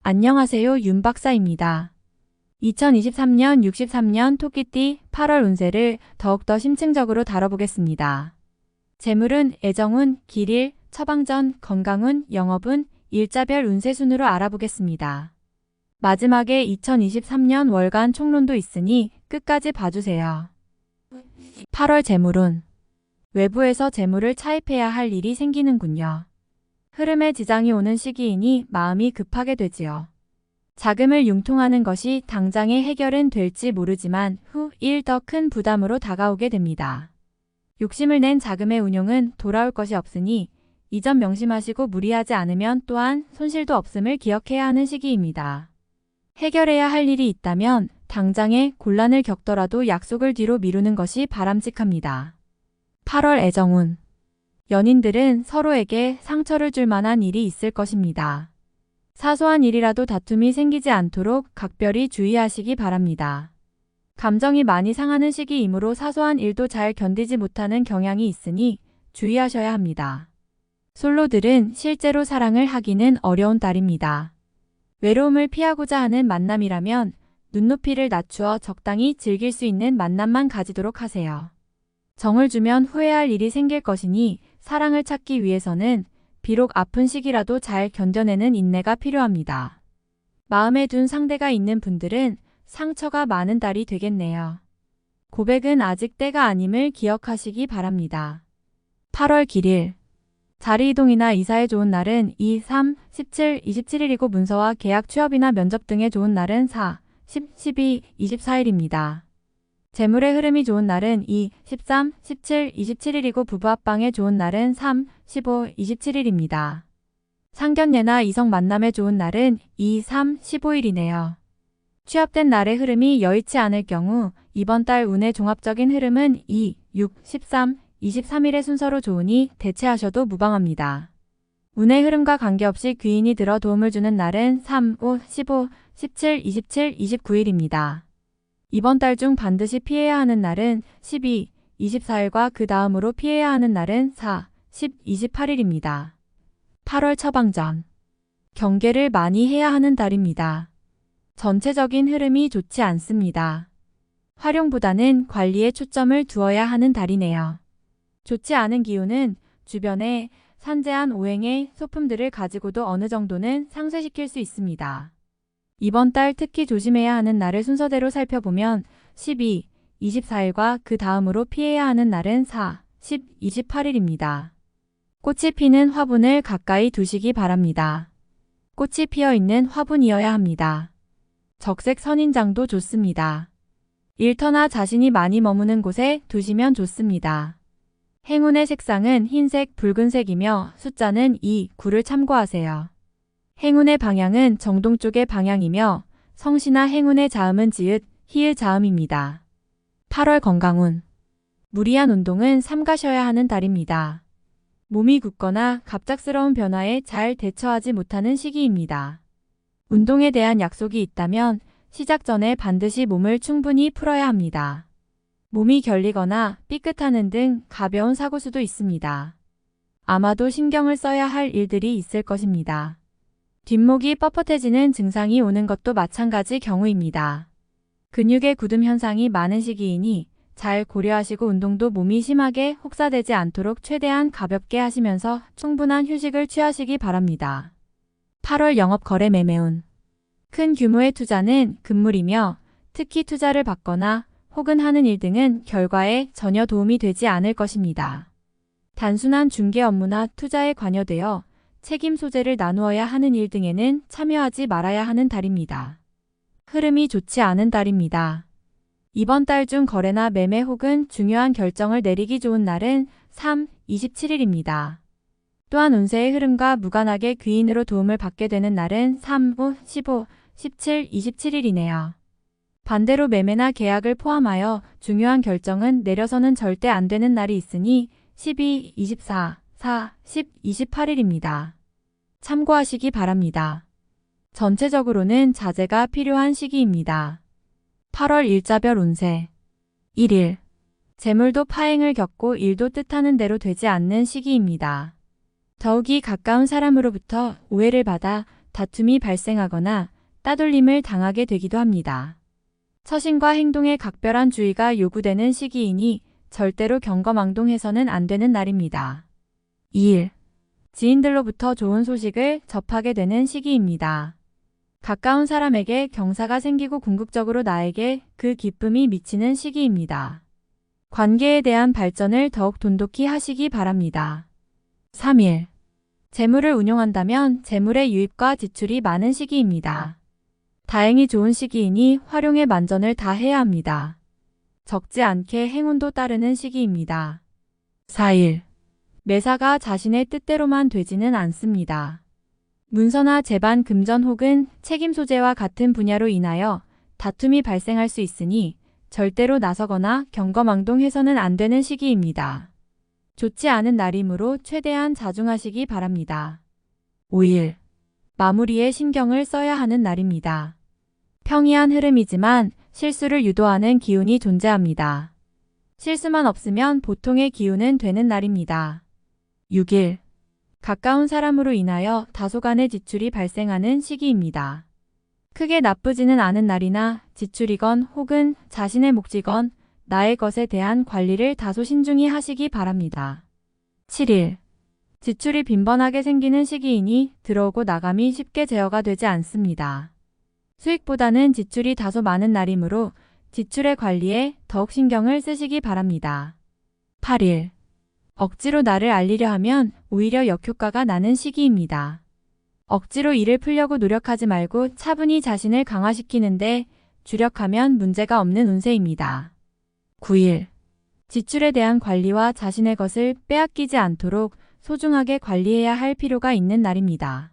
안녕하세요, 윤 박사입니다. 2023년 63년 토끼띠 8월 운세를 더욱더 심층적으로 다뤄보겠습니다. 재물운, 애정운, 길일, 처방전, 건강운, 영업운, 일자별 운세 순으로 알아보겠습니다. 마지막에 2023년 월간 총론도 있으니 끝까지 봐주세요. 8월 재물운. 외부에서 재물을 차입해야 할 일이 생기는군요. 흐름에 지장이 오는 시기이니 마음이 급하게 되지요. 자금을 융통하는 것이 당장의 해결은 될지 모르지만 후 일 더 큰 부담으로 다가오게 됩니다. 욕심을 낸 자금의 운용은 돌아올 것이 없으니 이 점 명심하시고 무리하지 않으면 또한 손실도 없음을 기억해야 하는 시기입니다. 해결해야 할 일이 있다면 당장의 곤란을 겪더라도 약속을 뒤로 미루는 것이 바람직합니다. 8월 애정운. 연인들은 서로에게 상처를 줄 만한 일이 있을 것입니다. 사소한 일이라도 다툼이 생기지 않도록 각별히 주의하시기 바랍니다. 감정이 많이 상하는 시기이므로 사소한 일도 잘 견디지 못하는 경향이 있으니 주의하셔야 합니다. 솔로들은 실제로 사랑을 하기는 어려운 달입니다. 외로움을 피하고자 하는 만남이라면 눈높이를 낮추어 적당히 즐길 수 있는 만남만 가지도록 하세요. 정을 주면 후회할 일이 생길 것이니 사랑을 찾기 위해서는 비록 아픈 시기라도 잘 견뎌내는 인내가 필요합니다. 마음에 둔 상대가 있는 분들은 상처가 많은 달이 되겠네요. 고백은 아직 때가 아님을 기억하시기 바랍니다. 8월 길일. 자리 이동이나 이사에 좋은 날은 2, 3, 17, 27일이고 문서와 계약 취업이나 면접 등에 좋은 날은 4, 10, 12, 24일입니다. 재물의 흐름이 좋은 날은 2, 13, 17, 27일이고 부부 합방에 좋은 날은 3, 15, 27일입니다. 상견례나 이성 만남에 좋은 날은 2, 3, 15일이네요. 취업된 날의 흐름이 여의치 않을 경우 이번 달 운의 종합적인 흐름은 2, 6, 13, 23일의 순서로 좋으니 대체하셔도 무방합니다. 운의 흐름과 관계없이 귀인이 들어 도움을 주는 날은 3, 5, 15, 17, 27, 29일입니다. 이번 달 중 반드시 피해야 하는 날은 12, 24일과 그 다음으로 피해야 하는 날은 4, 10, 28일입니다. 8월 처방전. 경계를 많이 해야 하는 달입니다. 전체적인 흐름이 좋지 않습니다. 활용보다는 관리에 초점을 두어야 하는 달이네요. 좋지 않은 기운은 주변에 산재한 오행의 소품들을 가지고도 어느 정도는 상쇄시킬 수 있습니다. 이번 달 특히 조심해야 하는 날을 순서대로 살펴보면 12, 24일과 그 다음으로 피해야 하는 날은 4, 10, 28일입니다. 꽃이 피는 화분을 가까이 두시기 바랍니다. 꽃이 피어있는 화분이어야 합니다. 적색 선인장도 좋습니다. 일터나 자신이 많이 머무는 곳에 두시면 좋습니다. 행운의 색상은 흰색, 붉은색이며 숫자는 2, 9를 참고하세요. 행운의 방향은 정동 쪽의 방향이며 성씨나 행운의 자음은 지읒, 히읗 자음입니다. 8월 건강운. 무리한 운동은 삼가셔야 하는 달입니다. 몸이 굳거나 갑작스러운 변화에 잘 대처하지 못하는 시기입니다. 운동에 대한 약속이 있다면 시작 전에 반드시 몸을 충분히 풀어야 합니다. 몸이 결리거나 삐끗하는 등 가벼운 사고수도 있습니다. 아마도 신경을 써야 할 일들이 있을 것입니다. 뒷목이 뻣뻣해지는 증상이 오는 것도 마찬가지 경우입니다. 근육의 굳음 현상이 많은 시기이니 잘 고려하시고 운동도 몸이 심하게 혹사되지 않도록 최대한 가볍게 하시면서 충분한 휴식을 취하시기 바랍니다. 8월 영업 거래 매매운. 큰 규모의 투자는 금물이며 특히 투자를 받거나 혹은 하는 일 등은 결과에 전혀 도움이 되지 않을 것입니다. 단순한 중개 업무나 투자에 관여되어 책임 소재를 나누어야 하는 일 등에는 참여하지 말아야 하는 달입니다. 흐름이 좋지 않은 달입니다. 이번 달 중 거래나 매매 혹은 중요한 결정을 내리기 좋은 날은 3, 27일입니다. 또한 운세의 흐름과 무관하게 귀인으로 도움을 받게 되는 날은 3, 5, 15, 17, 27일이네요. 반대로 매매나 계약을 포함하여 중요한 결정은 내려서는 절대 안 되는 날이 있으니 12, 24, 4, 10, 28일입니다. 참고하시기 바랍니다. 전체적으로는 자제가 필요한 시기입니다. 8월 일자별 운세. 1일. 재물도 파행을 겪고 일도 뜻하는 대로 되지 않는 시기입니다. 더욱이 가까운 사람으로부터 오해를 받아 다툼이 발생하거나 따돌림을 당하게 되기도 합니다. 처신과 행동에 각별한 주의가 요구되는 시기이니 절대로 경거망동해서는 안 되는 날입니다. 2일. 지인들로부터 좋은 소식을 접하게 되는 시기입니다. 가까운 사람에게 경사가 생기고 궁극적으로 나에게 그 기쁨이 미치는 시기입니다. 관계에 대한 발전을 더욱 돈독히 하시기 바랍니다. 3일. 재물을 운용한다면 재물의 유입과 지출이 많은 시기입니다. 다행히 좋은 시기이니 활용에 만전을 다해야 합니다. 적지 않게 행운도 따르는 시기입니다. 4일. 매사가 자신의 뜻대로만 되지는 않습니다. 문서나 재반, 금전 혹은 책임 소재와 같은 분야로 인하여 다툼이 발생할 수 있으니 절대로 나서거나 경거망동해서는 안 되는 시기입니다. 좋지 않은 날이므로 최대한 자중하시기 바랍니다. 5일. 마무리에 신경을 써야 하는 날입니다. 평이한 흐름이지만 실수를 유도하는 기운이 존재합니다. 실수만 없으면 보통의 기운은 되는 날입니다. 6일. 가까운 사람으로 인하여 다소간의 지출이 발생하는 시기입니다. 크게 나쁘지는 않은 날이나 지출이건 혹은 자신의 몫이건 나의 것에 대한 관리를 다소 신중히 하시기 바랍니다. 7일. 지출이 빈번하게 생기는 시기이니 들어오고 나감이 쉽게 제어가 되지 않습니다. 수익보다는 지출이 다소 많은 날이므로 지출의 관리에 더욱 신경을 쓰시기 바랍니다. 8일. 억지로 나를 알리려 하면 오히려 역효과가 나는 시기입니다. 억지로 일을 풀려고 노력하지 말고 차분히 자신을 강화시키는데 주력하면 문제가 없는 운세입니다. 9일. 지출에 대한 관리와 자신의 것을 빼앗기지 않도록 소중하게 관리해야 할 필요가 있는 날입니다.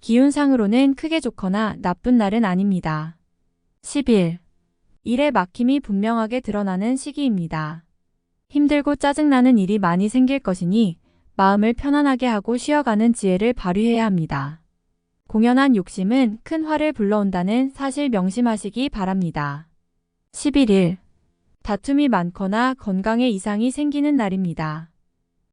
기운상으로는 크게 좋거나 나쁜 날은 아닙니다. 10일. 일의 막힘이 분명하게 드러나는 시기입니다. 힘들고 짜증나는 일이 많이 생길 것이니 마음을 편안하게 하고 쉬어가는 지혜를 발휘해야 합니다. 공연한 욕심은 큰 화를 불러온다는 사실 명심하시기 바랍니다. 11일. 다툼이 많거나 건강에 이상이 생기는 날입니다.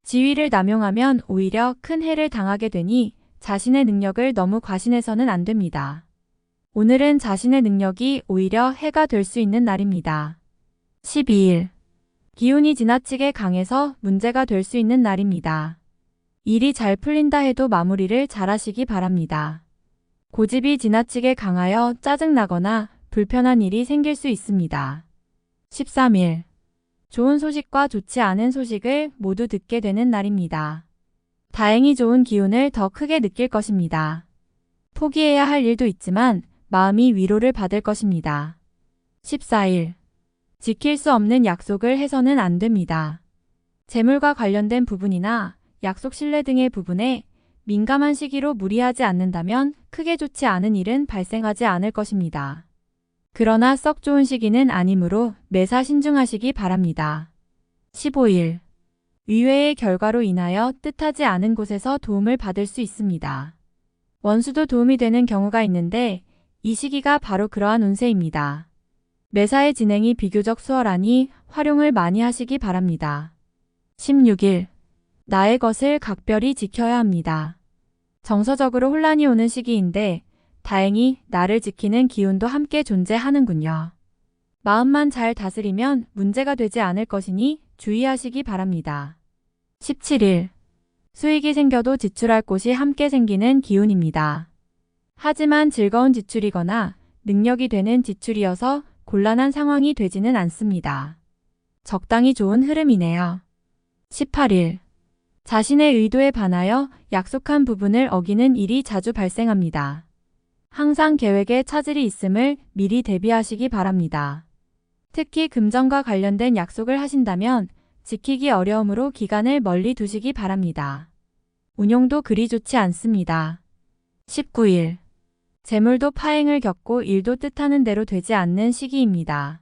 지위를 남용하면 오히려 큰 해를 당하게 되니 자신의 능력을 너무 과신해서는 안 됩니다. 오늘은 자신의 능력이 오히려 해가 될 수 있는 날입니다. 12일. 기운이 지나치게 강해서 문제가 될 수 있는 날입니다. 일이 잘 풀린다 해도 마무리를 잘 하시기 바랍니다. 고집이 지나치게 강하여 짜증나거나 불편한 일이 생길 수 있습니다. 13일. 좋은 소식과 좋지 않은 소식을 모두 듣게 되는 날입니다. 다행히 좋은 기운을 더 크게 느낄 것입니다. 포기해야 할 일도 있지만 마음이 위로를 받을 것입니다. 14일. 지킬 수 없는 약속을 해서는 안 됩니다. 재물과 관련된 부분이나 약속 신뢰 등의 부분에 민감한 시기로 무리하지 않는다면 크게 좋지 않은 일은 발생하지 않을 것입니다. 그러나 썩 좋은 시기는 아니므로 매사 신중하시기 바랍니다. 15일. 의외의 결과로 인하여 뜻하지 않은 곳에서 도움을 받을 수 있습니다. 원수도 도움이 되는 경우가 있는데 이 시기가 바로 그러한 운세입니다. 매사의 진행이 비교적 수월하니 활용을 많이 하시기 바랍니다. 16일. 나의 것을 각별히 지켜야 합니다. 정서적으로 혼란이 오는 시기인데 다행히 나를 지키는 기운도 함께 존재하는군요. 마음만 잘 다스리면 문제가 되지 않을 것이니 주의하시기 바랍니다. 17일. 수익이 생겨도 지출할 곳이 함께 생기는 기운입니다. 하지만 즐거운 지출이거나 능력이 되는 지출이어서 곤란한 상황이 되지는 않습니다. 적당히 좋은 흐름이네요. 18일. 자신의 의도에 반하여 약속한 부분을 어기는 일이 자주 발생합니다. 항상 계획에 차질이 있음을 미리 대비하시기 바랍니다. 특히 금전과 관련된 약속을 하신다면 지키기 어려우므로 기간을 멀리 두시기 바랍니다. 운용도 그리 좋지 않습니다. 19일. 재물도 파행을 겪고 일도 뜻하는 대로 되지 않는 시기입니다.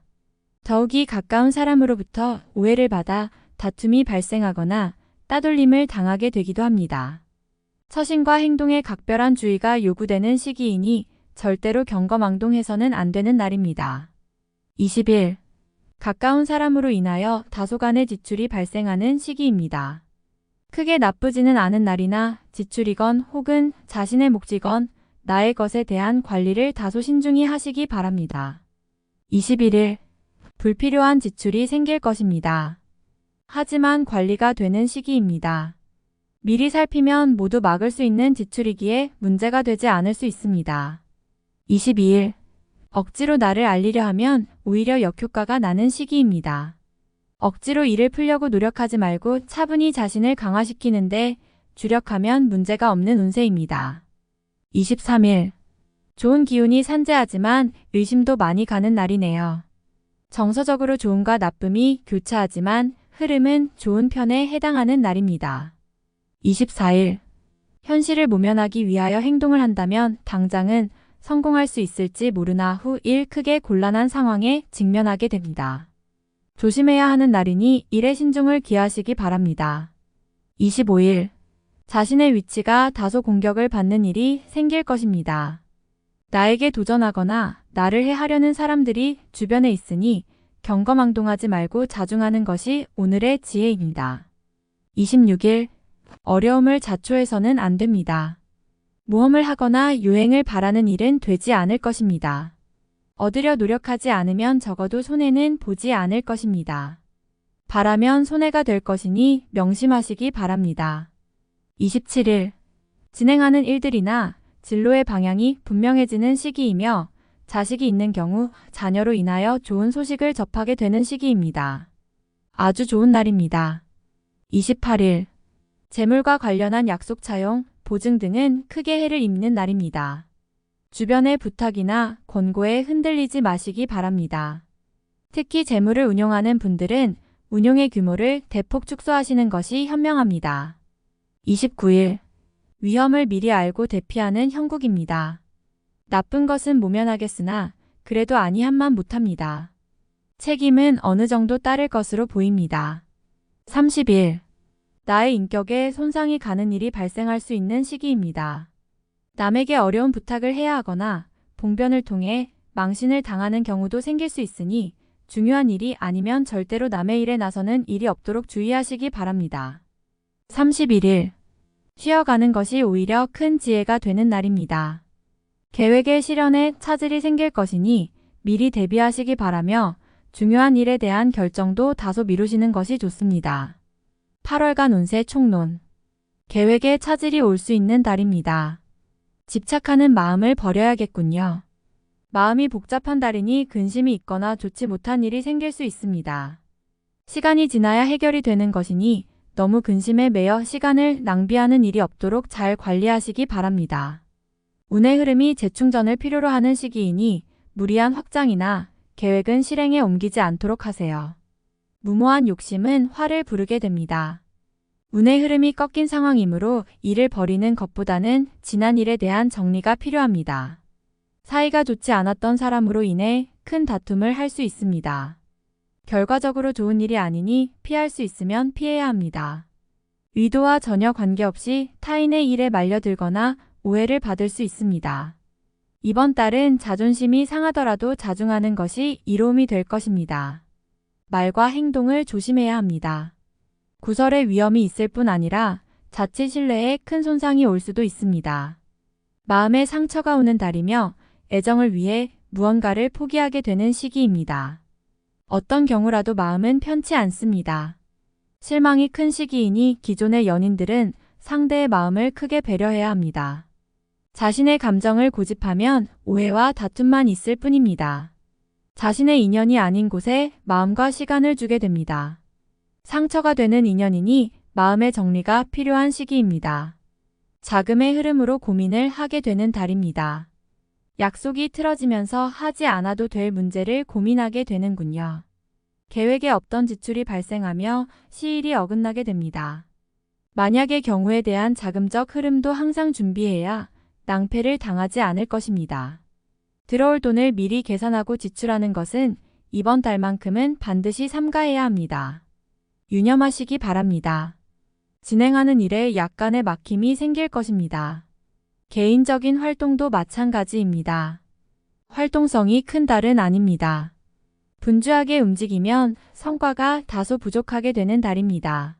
더욱이 가까운 사람으로부터 오해를 받아 다툼이 발생하거나 따돌림을 당하게 되기도 합니다. 처신과 행동에 각별한 주의가 요구되는 시기이니 절대로 경거망동해서는 안 되는 날입니다. 20일. 가까운 사람으로 인하여 다소간의 지출이 발생하는 시기입니다. 크게 나쁘지는 않은 날이나 지출이건 혹은 자신의 몫이건 나의 것에 대한 관리를 다소 신중히 하시기 바랍니다. 21일, 불필요한 지출이 생길 것입니다. 하지만 관리가 되는 시기입니다. 미리 살피면 모두 막을 수 있는 지출이기에 문제가 되지 않을 수 있습니다. 22일, 억지로 나를 알리려 하면 오히려 역효과가 나는 시기입니다. 억지로 일을 풀려고 노력하지 말고 차분히 자신을 강화시키는데 주력하면 문제가 없는 운세입니다. 23일, 좋은 기운이 산재하지만 의심도 많이 가는 날이네요. 정서적으로 좋음과 나쁨이 교차하지만 흐름은 좋은 편에 해당하는 날입니다. 24일, 현실을 모면하기 위하여 행동을 한다면 당장은 성공할 수 있을지 모르나 후 일 크게 곤란한 상황에 직면하게 됩니다. 조심해야 하는 날이니 일에 신중을 기하시기 바랍니다. 25일, 자신의 위치가 다소 공격을 받는 일이 생길 것입니다. 나에게 도전하거나 나를 해하려는 사람들이 주변에 있으니 경거망동하지 말고 자중하는 것이 오늘의 지혜입니다. 26일, 어려움을 자초해서는 안 됩니다. 모험을 하거나 유행을 바라는 일은 되지 않을 것입니다. 얻으려 노력하지 않으면 적어도 손해는 보지 않을 것입니다. 바라면 손해가 될 것이니 명심하시기 바랍니다. 27일, 진행하는 일들이나 진로의 방향이 분명해지는 시기이며 자식이 있는 경우 자녀로 인하여 좋은 소식을 접하게 되는 시기입니다. 아주 좋은 날입니다. 28일, 재물과 관련한 약속 차용, 보증 등은 크게 해를 입는 날입니다. 주변의 부탁이나 권고에 흔들리지 마시기 바랍니다. 특히 재물을 운용하는 분들은 운용의 규모를 대폭 축소하시는 것이 현명합니다. 29일, 위험을 미리 알고 대피하는 형국입니다. 나쁜 것은 모면하겠으나 그래도 아니한만 못합니다. 책임은 어느 정도 따를 것으로 보입니다. 30일, 나의 인격에 손상이 가는 일이 발생할 수 있는 시기입니다. 남에게 어려운 부탁을 해야 하거나 봉변을 통해 망신을 당하는 경우도 생길 수 있으니 중요한 일이 아니면 절대로 남의 일에 나서는 일이 없도록 주의하시기 바랍니다. 31일, 쉬어가는 것이 오히려 큰 지혜가 되는 날입니다. 계획의 실현에 차질이 생길 것이니 미리 대비하시기 바라며 중요한 일에 대한 결정도 다소 미루시는 것이 좋습니다. 8월간 운세 총론. 계획에 차질이 올 수 있는 달입니다. 집착하는 마음을 버려야겠군요. 마음이 복잡한 달이니 근심이 있거나 좋지 못한 일이 생길 수 있습니다. 시간이 지나야 해결이 되는 것이니 너무 근심에 매여 시간을 낭비하는 일이 없도록 잘 관리하시기 바랍니다. 운의 흐름이 재충전을 필요로 하는 시기이니 무리한 확장이나 계획은 실행에 옮기지 않도록 하세요. 무모한 욕심은 화를 부르게 됩니다. 운의 흐름이 꺾인 상황이므로 일을 벌이는 것보다는 지난 일에 대한 정리가 필요합니다. 사이가 좋지 않았던 사람으로 인해 큰 다툼을 할 수 있습니다. 결과적으로 좋은 일이 아니니 피할 수 있으면 피해야 합니다. 의도와 전혀 관계없이 타인의 일에 말려들거나 오해를 받을 수 있습니다. 이번 달은 자존심이 상하더라도 자중하는 것이 이로움이 될 것입니다. 말과 행동을 조심해야 합니다. 구설의 위험이 있을 뿐 아니라 자칫 신뢰에 큰 손상이 올 수도 있습니다. 마음에 상처가 오는 달이며 애정을 위해 무언가를 포기하게 되는 시기입니다. 어떤 경우라도 마음은 편치 않습니다. 실망이 큰 시기이니 기존의 연인들은 상대의 마음을 크게 배려해야 합니다. 자신의 감정을 고집하면 오해와 다툼만 있을 뿐입니다. 자신의 인연이 아닌 곳에 마음과 시간을 주게 됩니다. 상처가 되는 인연이니 마음의 정리가 필요한 시기입니다. 자금의 흐름으로 고민을 하게 되는 달입니다. 약속이 틀어지면서 하지 않아도 될 문제를 고민하게 되는군요. 계획에 없던 지출이 발생하며 시일이 어긋나게 됩니다. 만약의 경우에 대한 자금적 흐름도 항상 준비해야 낭패를 당하지 않을 것입니다. 들어올 돈을 미리 계산하고 지출하는 것은 이번 달만큼은 반드시 삼가해야 합니다. 유념하시기 바랍니다. 진행하는 일에 약간의 막힘이 생길 것입니다. 개인적인 활동도 마찬가지입니다. 활동성이 큰 달은 아닙니다. 분주하게 움직이면 성과가 다소 부족하게 되는 달입니다.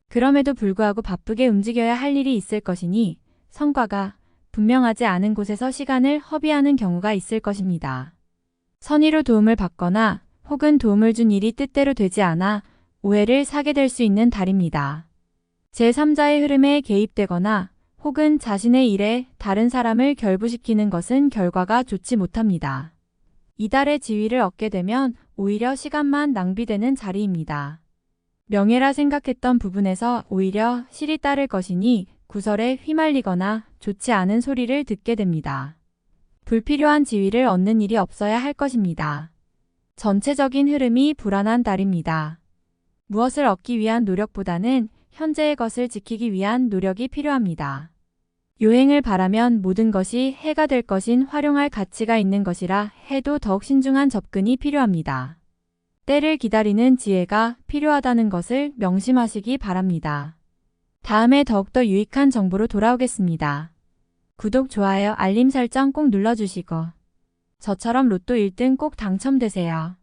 그럼에도 불구하고 바쁘게 움직여야 할 일이 있을 것이니 성과가 분명하지 않은 곳에서 시간을 허비하는 경우가 있을 것입니다. 선의로 도움을 받거나 혹은 도움을 준 일이 뜻대로 되지 않아 오해를 사게 될 수 있는 달입니다. 제3자의 흐름에 개입되거나 혹은 자신의 일에 다른 사람을 결부시키는 것은 결과가 좋지 못합니다. 이달의 지위를 얻게 되면 오히려 시간만 낭비되는 자리입니다. 명예라 생각했던 부분에서 오히려 실이 따를 것이니 구설에 휘말리거나 좋지 않은 소리를 듣게 됩니다. 불필요한 지위를 얻는 일이 없어야 할 것입니다. 전체적인 흐름이 불안한 달입니다. 무엇을 얻기 위한 노력보다는 현재의 것을 지키기 위한 노력이 필요합니다. 요행을 바라면 모든 것이 해가 될 것인 활용할 가치가 있는 것이라 해도 더욱 신중한 접근이 필요합니다. 때를 기다리는 지혜가 필요하다는 것을 명심하시기 바랍니다. 다음에 더욱더 유익한 정보로 돌아오겠습니다. 구독, 좋아요, 알림 설정 꼭 눌러주시고 저처럼 로또 1등 꼭 당첨되세요.